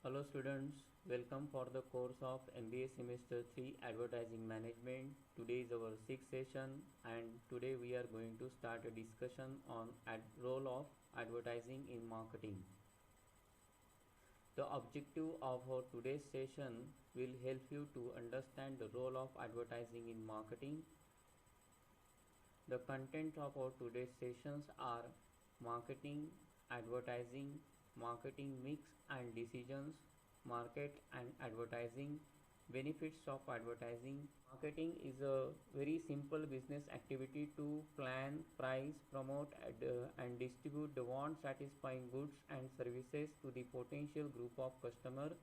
Hello students, welcome for the course of MBA Semester 3 Advertising Management. Today is our sixth session and today we are going to start a discussion on role of advertising in marketing. The objective of our today's session will help you to understand the role of advertising in marketing. The content of our today's sessions are marketing, advertising, marketing mix and decisions, market and advertising, benefits of advertising. Marketing is a very simple business activity to plan, price, promote and distribute the want satisfying goods and services to the potential group of customers.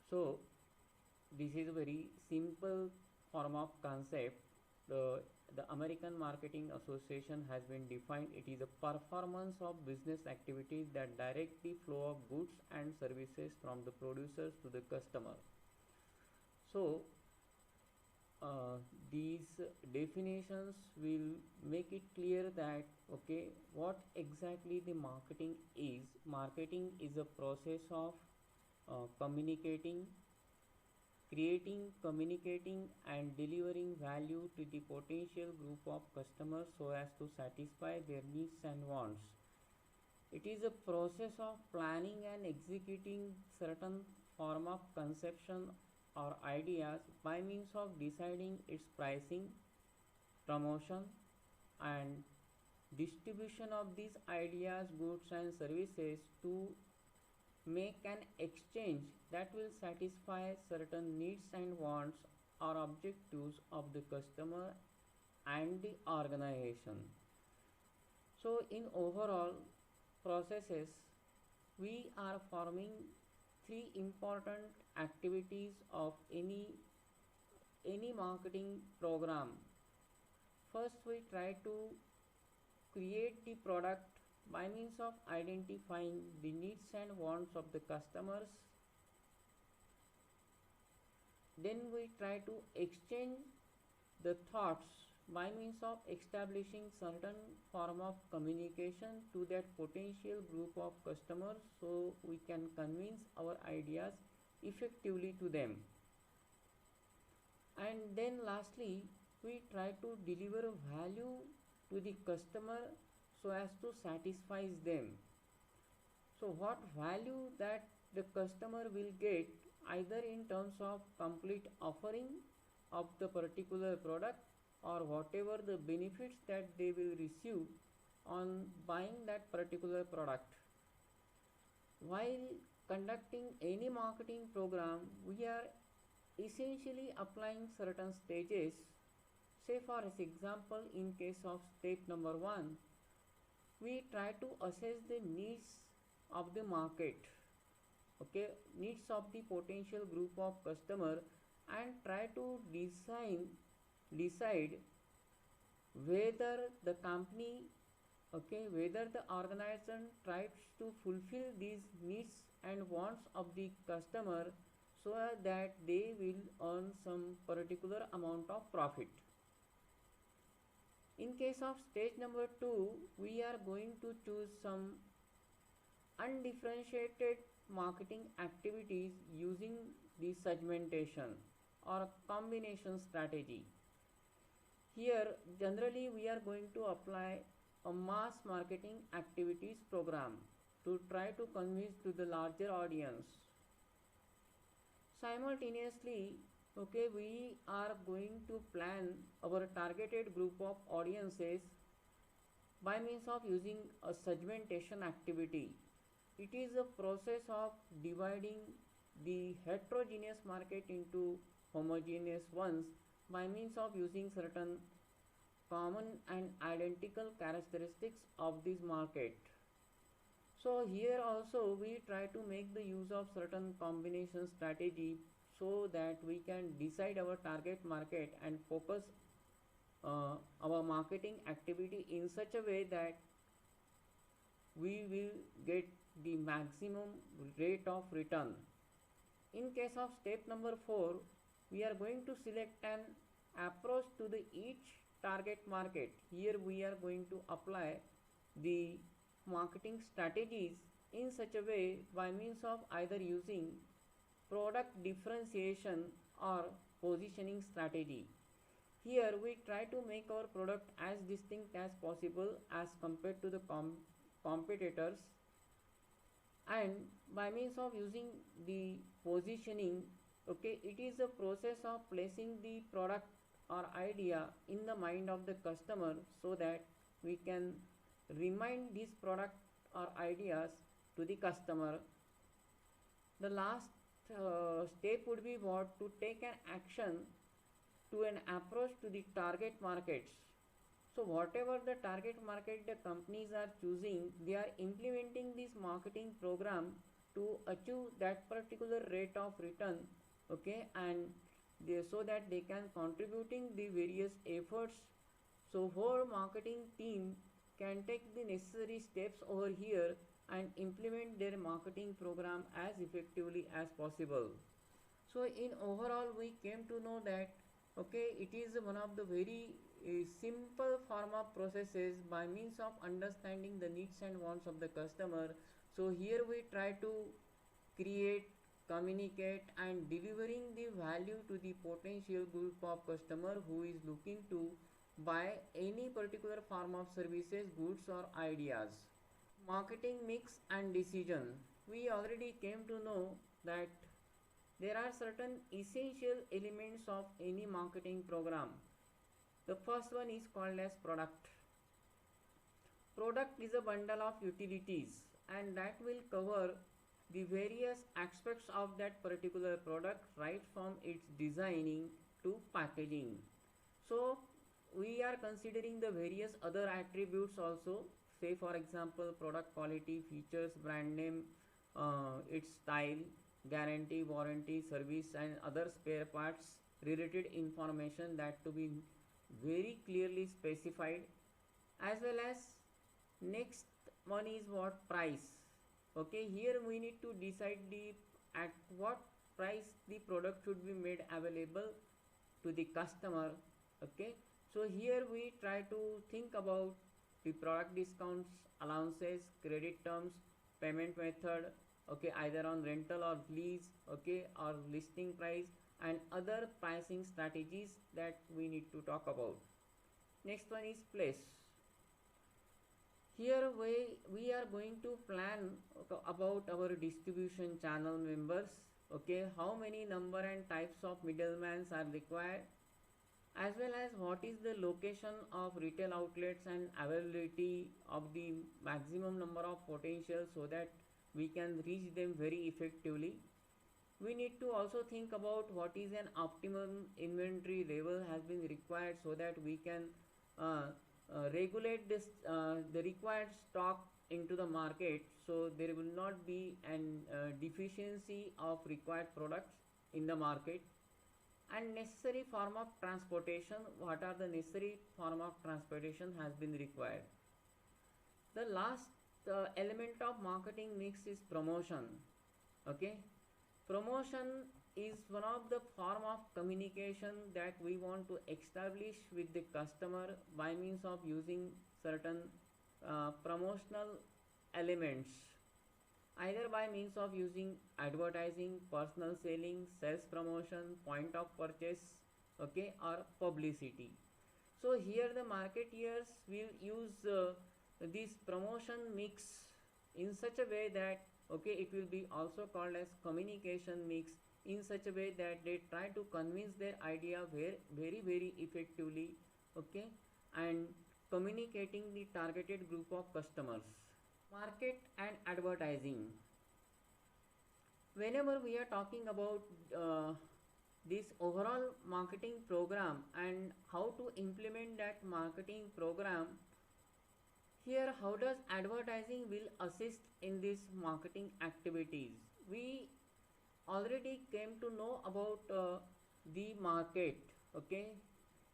So this is a very simple form of concept. The American Marketing Association has been defined. It is a performance of business activities that direct the flow of goods and services from the producers to the customer. So these definitions will make it clear that what exactly the marketing is. Marketing is a process of communicating, communicating and delivering value to the potential group of customers so as to satisfy their needs and wants. It is a process of planning and executing certain form of conception or ideas by means of deciding its pricing, promotion and distribution of these ideas, goods and services to make an exchange that will satisfy certain needs and wants or objectives of the customer and the organization. So in overall processes, we are forming three important activities of any marketing program. First, we try to create the product by means of identifying the needs and wants of the customers. Then we try to exchange the thoughts by means of establishing certain form of communication to that potential group of customers so we can convince our ideas effectively to them. And then lastly, we try to deliver value to the customer so as to satisfy them. So what value that the customer will get either in terms of complete offering of the particular product or whatever the benefits that they will receive on buying that particular product. While conducting any marketing program, we are essentially applying certain stages. Say for example, in case of stage number 1, we try to assess the needs of the market, needs of the potential group of customer, and try to decide whether the company, whether the organization tries to fulfill these needs and wants of the customer so that they will earn some particular amount of profit. In case of stage number 2, we are going to choose some undifferentiated marketing activities using the segmentation or combination strategy. Here generally we are going to apply a mass marketing activities program to try to convince to the larger audience. Simultaneously, we are going to plan our targeted group of audiences by means of using a segmentation activity. It is a process of dividing the heterogeneous market into homogeneous ones by means of using certain common and identical characteristics of this market. So here also we try to make the use of certain combination strategy so that we can decide our target market and focus our marketing activity in such a way that we will get the maximum rate of return. In case of step number 4, we are going to select an approach to the each target market. Here we are going to apply the marketing strategies in such a way by means of either using product differentiation or positioning strategy. Here we try to make our product as distinct as possible as compared to the competitors, and by means of using the positioning, okay, it is a process of placing the product or idea in the mind of the customer so that we can remind this product or ideas to the customer. The last step would be what to take an action to an approach to the target markets. So whatever the target market the companies are choosing, they are implementing this marketing program to achieve that particular rate of return, okay, and so that they can contributing the various efforts. So whole marketing team can take the necessary steps over here and implement their marketing program as effectively as possible. So in overall we came to know that, okay, it is one of the very simple form of processes by means of understanding the needs and wants of the customer. So here we try to create, communicate and delivering the value to the potential group of customer who is looking to buy any particular form of services, goods or ideas. Marketing mix and decision. We already came to know that there are certain essential elements of any marketing program. The first one is called as product. Product is a bundle of utilities and that will cover the various aspects of that particular product, right from its designing to packaging. So we are considering the various other attributes also, say for example product quality, features, brand name, its style, guarantee, warranty, service and other spare parts related information that to be very clearly specified, as well as next one is what price. Okay, here we need to decide the at what price the product should be made available to the customer. Okay, so here we try to think about the product discounts, allowances, credit terms, payment method, okay, either on rental or lease, okay, or listing price and other pricing strategies that we need to talk about. Next one is place. Here we are going to plan about our distribution channel members, okay, how many number and types of middlemen are required, as well as what is the location of retail outlets and availability of the maximum number of potential so that we can reach them very effectively. We need to also think about what is an optimum inventory level has been required so that we can regulate this the required stock into the market, so there will not be an deficiency of required products in the market. And necessary form of transportation, what are the necessary form of transportation has been required. The last element of marketing mix is promotion. Okay, promotion is one of the form of communication that we want to establish with the customer by means of using certain promotional elements, either by means of using advertising, personal selling, sales promotion, point of purchase, okay, or publicity. So here the marketeers will use this promotion mix in such a way that, okay, it will be also called as communication mix, in such a way that they try to convince their idea very effectively, okay, and communicating the targeted group of customers. Market and advertising. Whenever we are talking about this overall marketing program and how to implement that marketing program, here how does advertising will assist in this marketing activities. We already came to know about the market. Okay,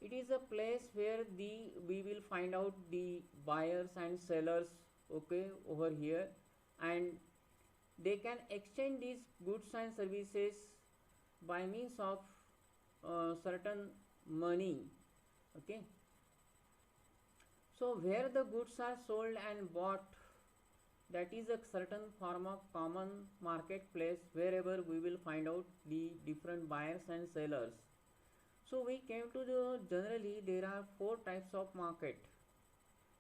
it is a place where we will find out the buyers and sellers, okay, over here, and they can exchange these goods and services by means of certain money. Okay, so where the goods are sold and bought, that is a certain form of common marketplace wherever we will find out the different buyers and sellers. So we came to the generally there are four types of market: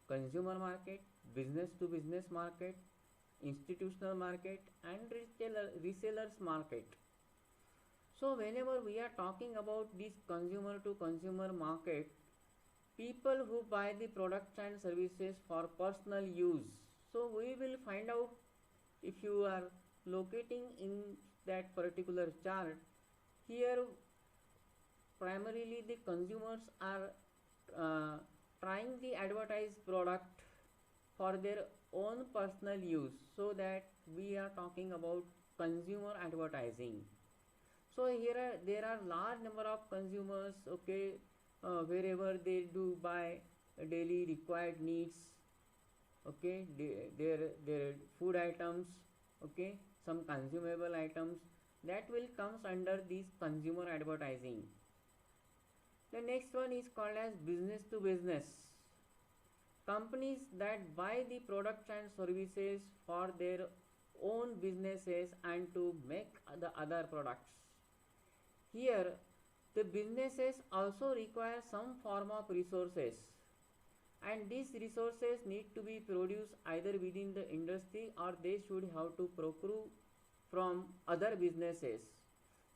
consumer market, business to business market, institutional market, and resellers market. So whenever we are talking about this consumer to consumer market, people who buy the products and services for personal use. So we will find out, if you are locating in that particular chart, here primarily the consumers are trying the advertised product for their own personal use, so that we are talking about consumer advertising. So here there are large number of consumers, okay, wherever they do buy daily required needs, okay, their food items, okay, some consumable items, that will comes under this consumer advertising. The next one is called as business to business. Companies that buy the products and services for their own businesses and to make the other products. Here the businesses also require some form of resources, and these resources need to be produced either within the industry or they should have to procure from other businesses.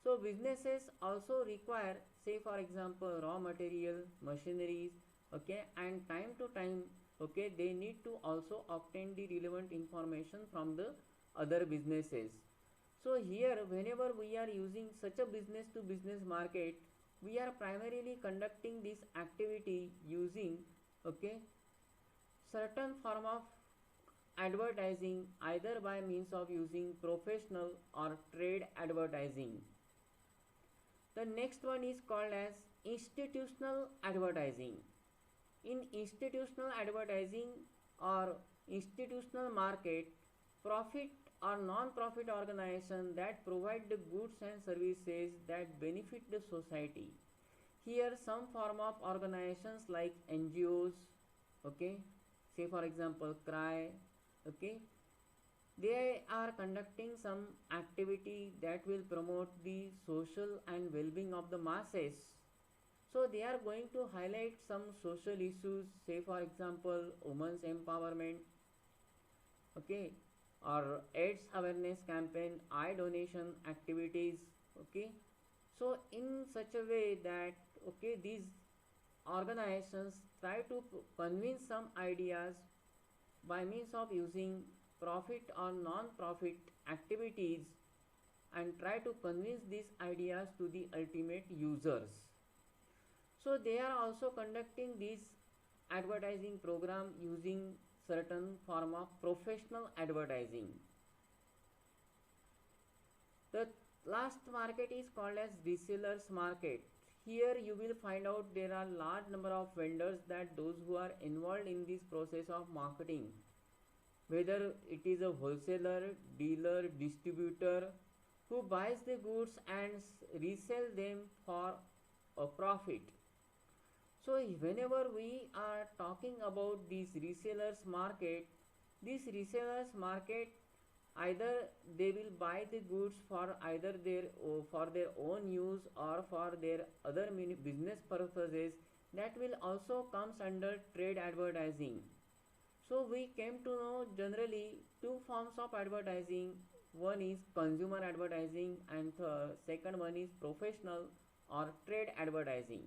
So businesses also require, say for example, raw material, machineries, okay, and time to time, okay, they need to also obtain the relevant information from the other businesses. So here whenever we are using such a business to business market, we are primarily conducting this activity using, okay, certain form of advertising, either by means of using professional or trade advertising. The next one is called as institutional advertising. In institutional advertising or institutional market, profit or non-profit organization that provide the goods and services that benefit the society. Here some form of organizations like NGOs, okay, say for example CRY, okay, they are conducting some activity that will promote the social and well-being of the masses. So they are going to highlight some social issues, say for example women's empowerment, okay, or AIDS awareness campaign, eye donation activities, okay. So in such a way that, okay, these organizations try to convince some ideas by means of using profit or non-profit activities, and try to convince these ideas to the ultimate users. So they are also conducting this advertising program using certain form of professional advertising. The last market is called as resellers market. Here you will find out there are large number of vendors, that those who are involved in this process of marketing, whether it is a wholesaler, dealer, distributor, who buys the goods and resell them for a profit. So whenever we are talking about this resellers market, this resellers market, either they will buy the goods for either their own use or for their other business purposes, that will also comes under trade advertising. So we came to know generally two forms of advertising. One is consumer advertising and the second one is professional or trade advertising.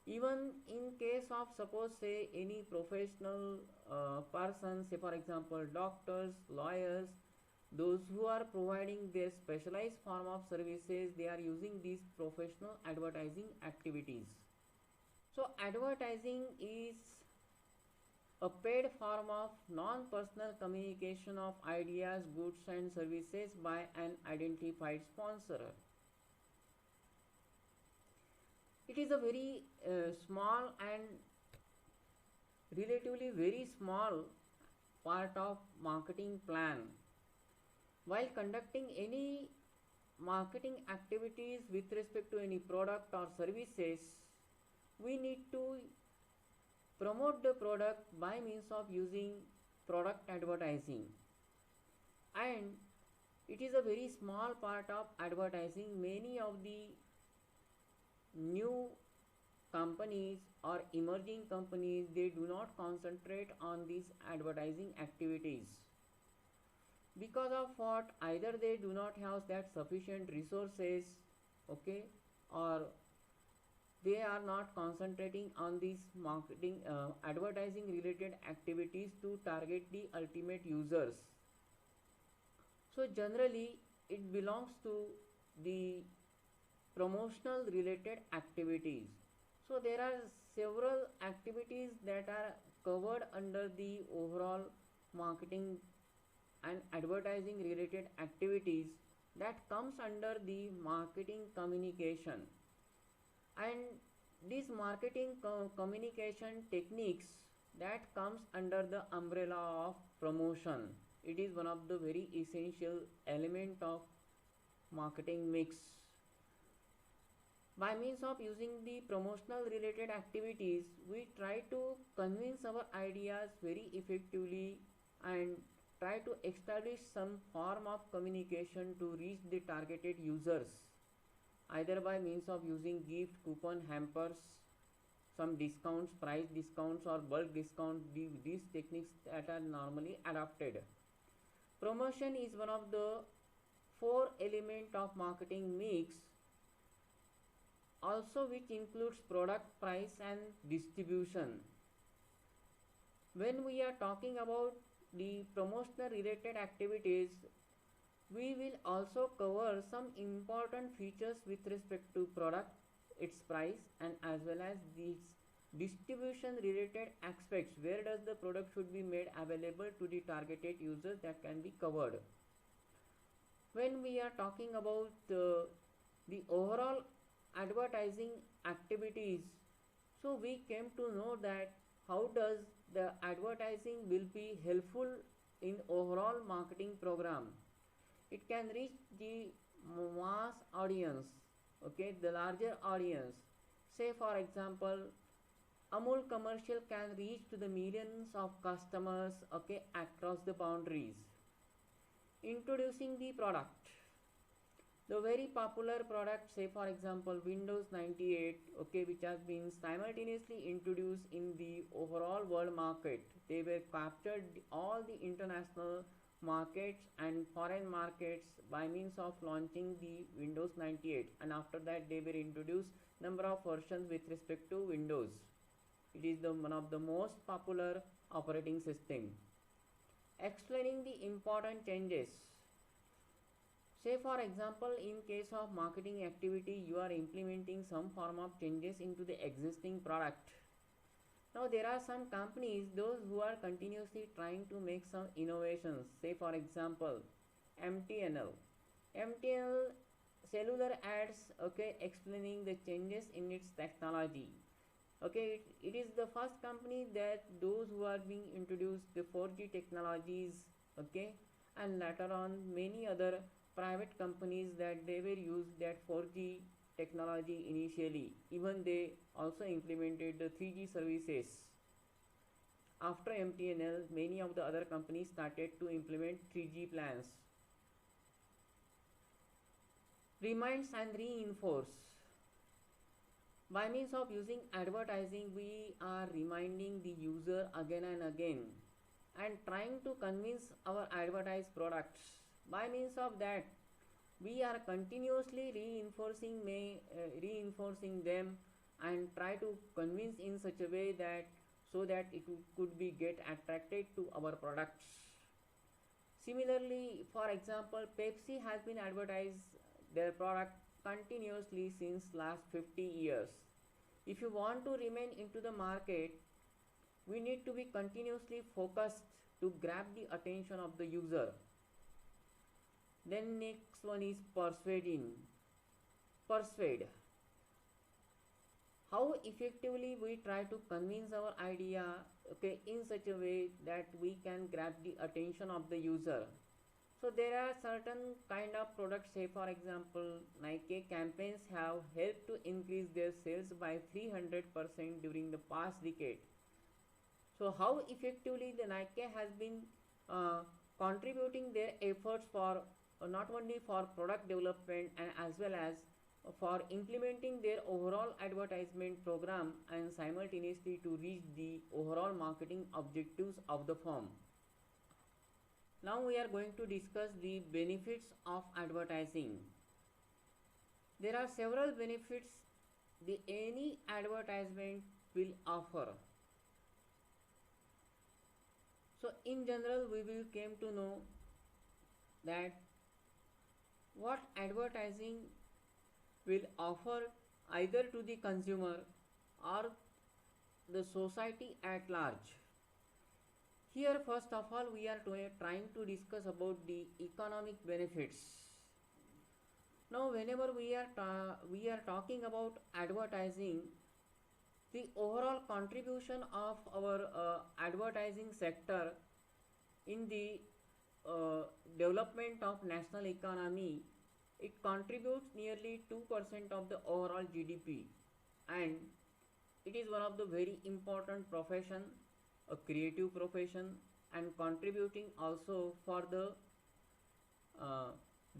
Even in case of, suppose say, any professional person, say for example doctors, lawyers, those who are providing their specialized form of services, they are using these professional advertising activities. So advertising is a paid form of non-personal communication of ideas, goods and services by an identified sponsor. It is a very small and relatively very small part of marketing plan. While conducting any marketing activities with respect to any product or services, we need to promote the product by means of using product advertising. and it is a very small part of advertising. Many of the new companies or emerging companies, they do not concentrate on these advertising activities. Because of what? Either they do not have that sufficient resources, okay, or they are not concentrating on these marketing advertising related activities to target the ultimate users. So generally it belongs to the promotional related activities. So there are several activities that are covered under the overall marketing and advertising related activities, that comes under the marketing communication. And these marketing communication techniques, that comes under the umbrella of promotion. It is one of the very essential element of marketing mix. By means of using the promotional related activities, we try to convince our ideas very effectively and try to establish some form of communication to reach the targeted users, either by means of using gift, coupon, hampers, some discounts, price discounts, or bulk discount. These techniques that are normally adopted. Promotion is one of the four element of marketing mix, also which includes product, price, and distribution. When we are talking about the promotional related activities, we will also cover some important features with respect to product, its price, and as well as these distribution related aspects. Where does the product should be made available to the targeted users, that can be covered. When we are talking about the overall advertising activities, so we came to know that how does the advertising will be helpful in overall marketing program. It can reach the mass audience, okay, the larger audience. Say for example, Amul commercial can reach to the millions of customers, okay, across the boundaries. Introducing the product, the very popular product, say for example Windows 98, okay, which has been simultaneously introduced in the overall world market. They were captured all the international markets and foreign markets by means of launching the Windows 98, and after that they were introduced number of versions with respect to Windows. It is the one of the most popular operating system. Explaining the important changes. Say for example, in case of marketing activity, you are implementing some form of changes into the existing product. Now there are some companies, those who are continuously trying to make some innovations. Say for example, MTNL. MTNL cellular ads, okay, explaining the changes in its technology. Okay, it is the first company that those who are being introduced the 4G technologies, okay, and later on many other private companies that they were used that 4G technology initially. Even they also implemented the 3G services. After MTNL, many of the other companies started to implement 3G plans. Reminds and reinforce. By means of using advertising, we are reminding the user again and again and trying to convince our advertised products. By means of that, we are continuously reinforcing them and try to convince in such a way that so that it could be get attracted to our products. Similarly, for example, Pepsi has been advertised their product continuously since last 50 years. If you want to remain into the market, we need to be continuously focused to grab the attention of the user. Then next one is persuading. Persuade. How effectively we try to convince our idea, okay, in such a way that we can grab the attention of the user. So there are certain kind of products, say for example, Nike campaigns have helped to increase their sales by 300% during the past decade. So how effectively the Nike has been contributing their efforts for not only for product development and as well as for implementing their overall advertisement program and simultaneously to reach the overall marketing objectives of the firm. Now we are going to discuss the benefits of advertising. There are several benefits the any advertisement will offer. So in general we will came to know that what advertising will offer either to the consumer or the society at large. Here first of all we are trying to discuss about the economic benefits. Now whenever we are talking about advertising, the overall contribution of our advertising sector in the development of national economy, it contributes nearly 2% of the overall GDP, and it is one of the very important profession, a creative profession, and contributing also for the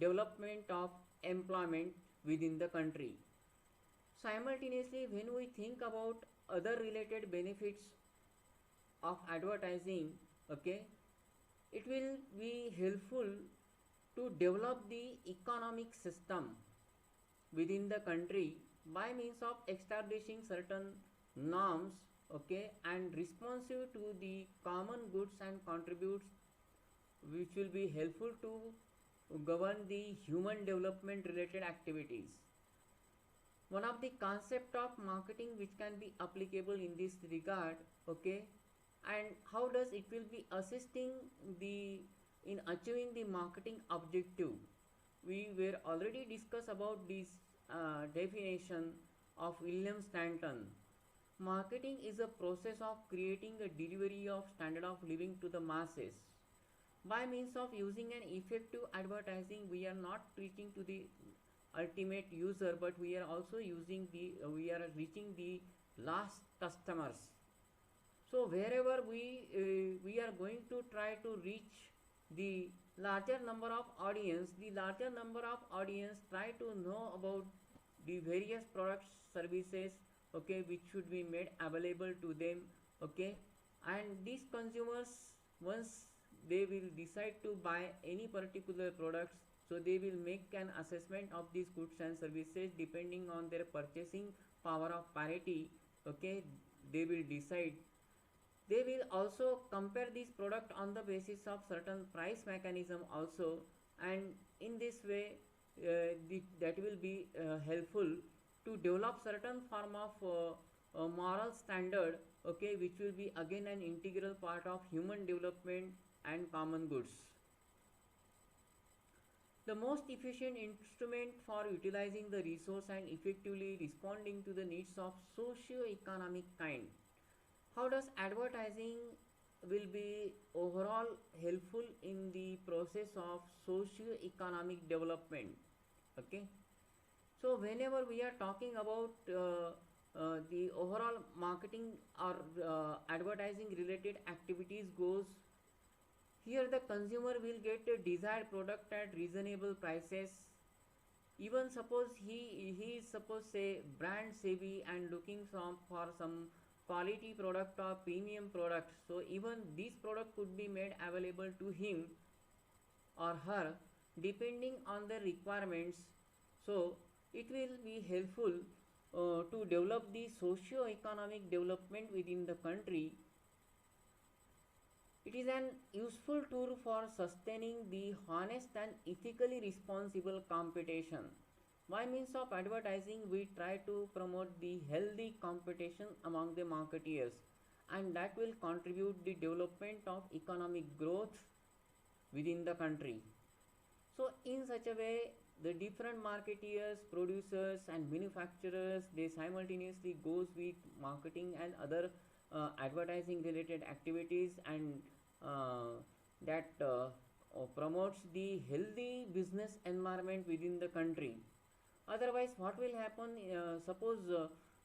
development of employment within the country. Simultaneously, when we think about other related benefits of advertising, okay, it will be helpful to develop the economic system within the country by means of establishing certain norms, okay, and responsive to the common goods and contributes which will be helpful to govern the human development related activities. One of the concept of marketing which can be applicable in this regard, okay, and how does it will be assisting the in achieving the marketing objective. We were already discussed about this definition of William Stanton. Marketing is a process of creating a delivery of standard of living to the masses. By means of using an effective advertising, we are not reaching to the ultimate user, but we are also using the we are reaching the last customers. So wherever we are going to try to reach the larger number of audience, try to know about the various products, services, okay, which should be made available to them, okay, and these consumers, once they will decide to buy any particular products, so they will make an assessment of these goods and services depending on their purchasing power of parity, okay, they will decide. They will also compare this product on the basis of certain price mechanism also, and in this way that will be helpful to develop certain form of moral standard, okay, which will be again an integral part of human development and common goods. The most efficient instrument for utilizing the resource and effectively responding to the needs of socio-economic kind. How does advertising will be overall helpful in the process of socio-economic development, okay? So whenever we are talking about the overall marketing or advertising related activities goes, here the consumer will get a desired product at reasonable prices. Even suppose he is suppose say brand savvy and looking for some quality product or premium product, so even this product could be made available to him or her depending on the requirements. So it will be helpful to develop the socio-economic development within the country. It is an useful tool for sustaining the honest and ethically responsible competition. By means of advertising, we try to promote the healthy competition among the marketeers, and that will contribute the development of economic growth within the country. So in such a way, the different marketeers, producers and manufacturers, they simultaneously goes with marketing and other advertising related activities, and that promotes the healthy business environment within the country. Otherwise what will happen, suppose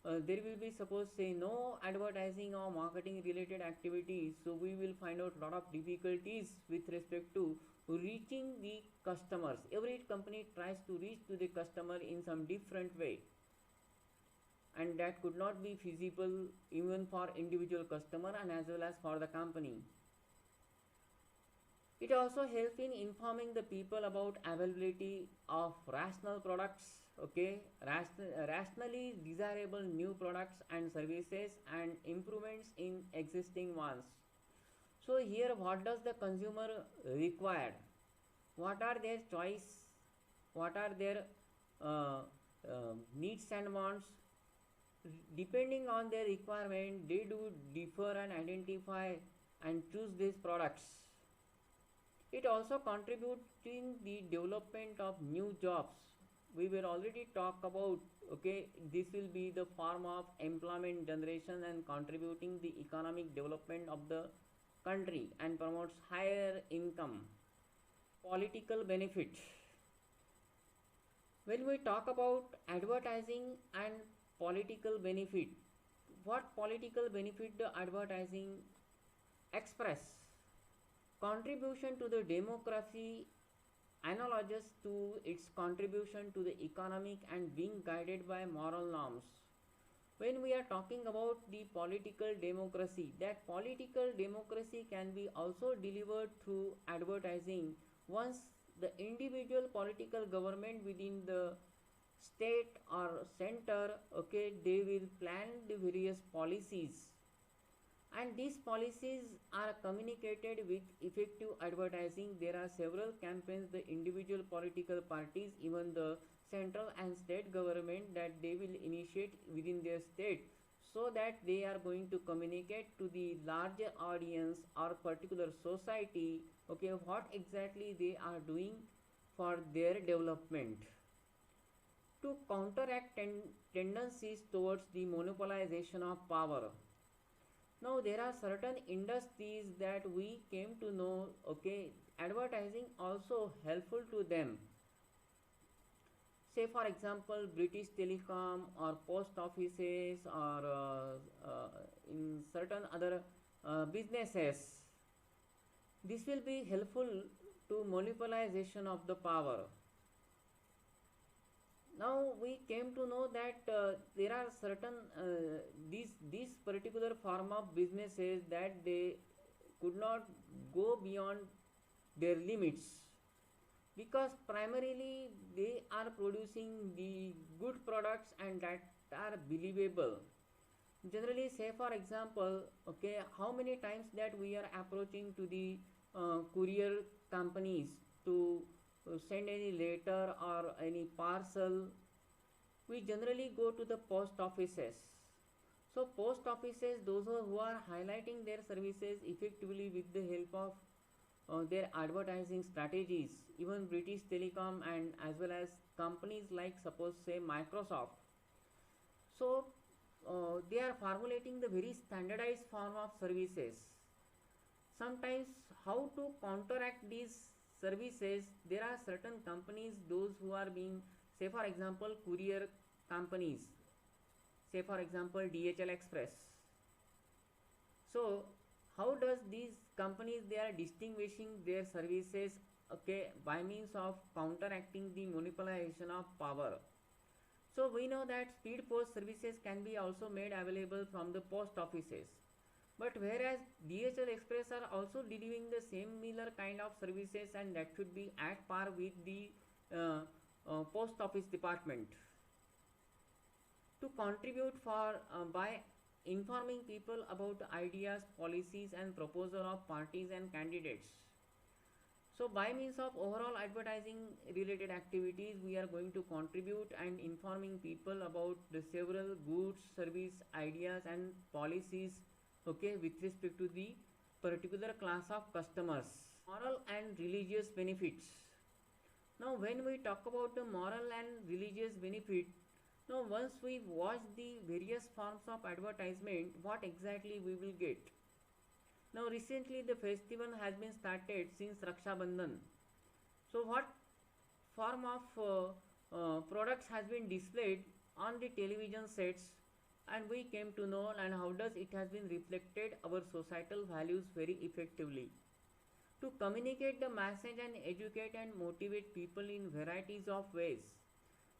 there will be, suppose say, no advertising or marketing related activities, so we will find out lot of difficulties with respect to reaching the customers. Every company tries to reach to the customer in some different way, and that could not be feasible even for individual customer and as well as for the company. It also helps in informing the people about availability of rational products, okay, rationally desirable new products and services, and improvements in existing ones. So here, what does the consumer require? What are their choice? What are their uh, needs and wants? Depending on their requirement, they do differ and identify and choose these products. It also contributes in the development of new jobs. We will already talk about, okay, this will be the form of employment generation and contributing the economic development of the country and promotes higher income. Political benefit. When we talk about advertising and political benefit, what political benefit the advertising express? Contribution to the demography analogous to its contribution to the economic and being guided by moral norms. When we are talking about the political democracy, that political democracy can be also delivered through advertising once the individual political government within the state or center, okay, they will plan the various policies, and these policies are communicated with effective advertising. There are several campaigns the individual political parties, even the central and state government, that they will initiate within their state, so that they are going to communicate to the larger audience or particular society, okay, what exactly they are doing for their development. To counteract tendencies towards the monopolization of power. Now there are certain industries that we came to know, okay, advertising also helpful to them. Say for example, British Telecom or post offices or in certain other businesses. This will be helpful to monopolization of the power. Now we came to know that there are certain these particular form of businesses that they could not go beyond their limits, because primarily they are producing the good products and that are believable. Generally, say for example, okay, how many times that we are approaching to the courier companies to send any letter or any parcel, we generally go to the post offices. So post offices, those who are highlighting their services effectively with the help of their advertising strategies, even British Telecom and as well as companies like suppose say Microsoft. So they are formulating the very standardized form of services. Sometimes how to counteract these services, there are certain companies those who are being, say for example, courier companies, say for example DHL Express. So how does these companies, they are distinguishing their services, okay, by means of counteracting the monopolization of power. So we know that speed post services can be also made available from the post offices, but whereas DHL Express are also delivering the similar kind of services, and that should be at par with the post office department. To contribute for by informing people about ideas, policies and proposal of parties and candidates. So by means of overall advertising related activities, we are going to contribute and informing people about the several goods, service, ideas and policies, okay, with respect to the particular class of customers. Moral and religious benefits. Now when we talk about the moral and religious benefit, now once we watch the various forms of advertisement, what exactly we will get? Now recently the festival has been started since Raksha Bandhan. So what form of products has been displayed on the television sets? and we came to know and how does it has been reflected our societal values very effectively. To communicate the message and educate and motivate people in varieties of ways.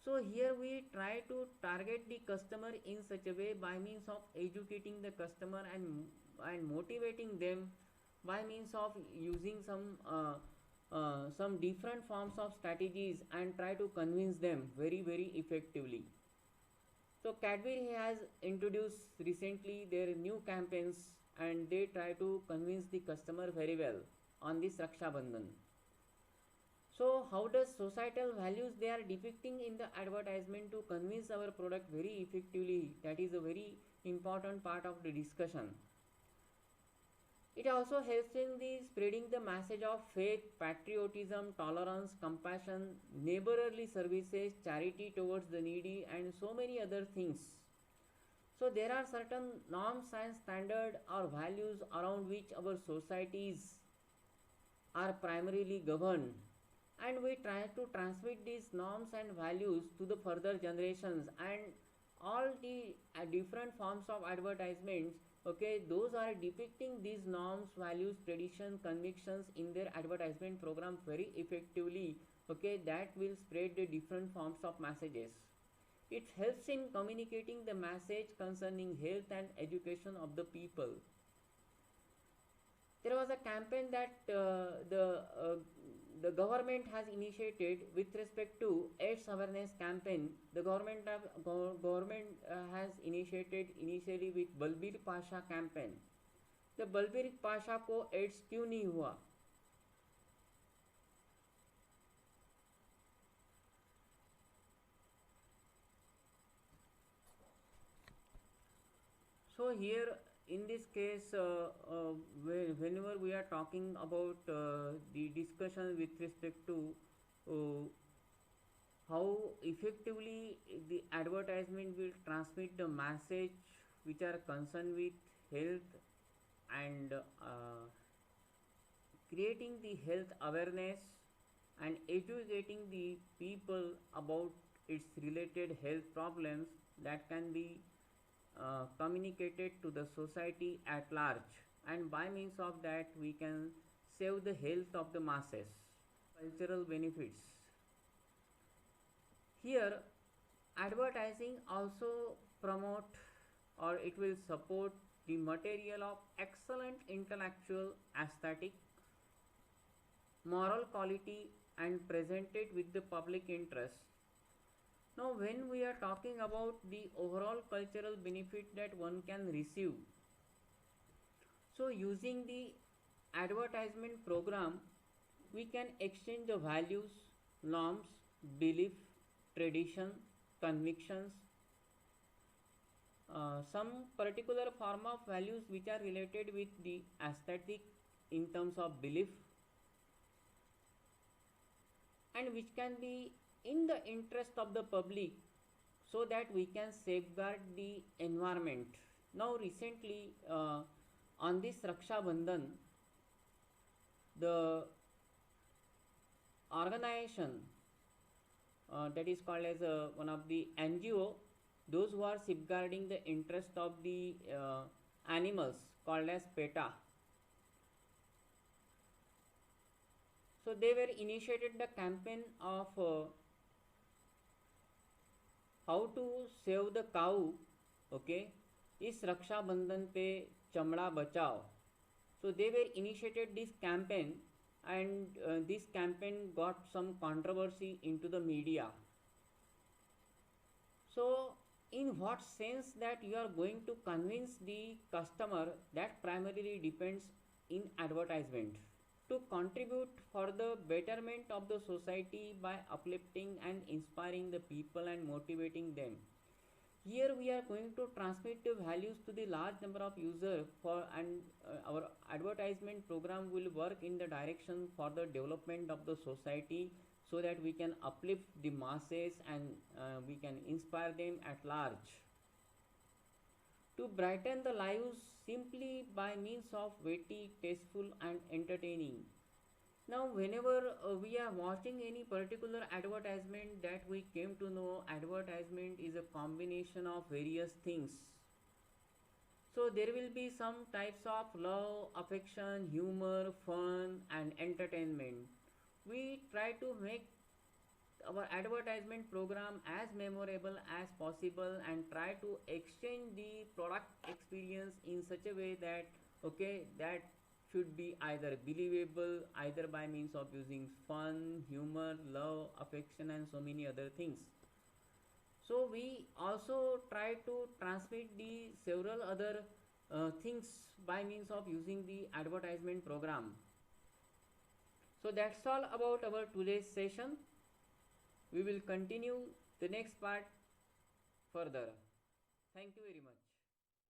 So here we try to target the customer in such a way by means of educating the customer and motivating them by means of using some different forms of strategies and try to convince them very effectively. So Cadbury has introduced recently their new campaigns and they try to convince the customer very well on this Raksha Bandhan. So how does societal values they are depicting in the advertisement to convince our product very effectively? That is a very important part of the discussion. It also helps in the spreading the message of faith, patriotism, tolerance, compassion, neighborly services, charity towards the needy, and so many other things. So there are certain norms and standard or values around which our societies are primarily governed, and we try to transmit these norms and values to the further generations, and all the different forms of advertisements, okay, those are depicting these norms, values, tradition, convictions in their advertisement program very effectively, okay, that will spread the different forms of messages. It helps in communicating the message concerning health and education of the people. There was a campaign that the government has initiated with respect to AIDS awareness campaign. The government has initiated initially with Balbir Pasha campaign. The Balbir Pasha को AIDS क्यों नहीं हुआ? So here in this case, whenever we are talking about the discussion with respect to uh, how effectively the advertisement will transmit the message which are concerned with health and creating the health awareness and educating the people about its related health problems that can be communicated to the society at large, and by means of that we can save the health of the masses. Cultural benefits. Here advertising also promote or it will support the material of excellent intellectual, aesthetic, moral quality and presented with the public interest. Now when we are talking about the overall cultural benefit that one can receive, so using the advertisement program we can exchange the values, norms, belief, tradition, convictions, some particular form of values which are related with the aesthetic in terms of belief and which can be in the interest of the public so that we can safeguard the environment. Now recently on this Raksha Bandhan, the organization that is called as one of the NGO, those who are safeguarding the interest of the animals called as PETA. So they were initiated the campaign of how to save the cow, okay, इस रक्षा बंधन पे चमड़ा बचाओ. So they were initiated this campaign and this campaign got some controversy into the media. So in what sense that you are going to convince the customer, that primarily depends in advertisement. To contribute for the betterment of the society by uplifting and inspiring the people and motivating them. Here we are going to transmit the values to the large number of users for, and our advertisement program will work in the direction for the development of the society so that we can uplift the masses and we can inspire them at large. To brighten the lives simply by means of witty, tasteful and entertaining. Now whenever we are watching any particular advertisement, that we came to know advertisement is a combination of various things. So there will be some types of love, affection, humor, fun and entertainment. We try to make our advertisement program as memorable as possible and try to exchange the product experience in such a way that okay, that should be either believable, either by means of using fun, humor, love, affection and so many other things. So we also try to transmit the several other things by means of using the advertisement program. So that's all about our today's session. We will continue the next part further. Thank you very much.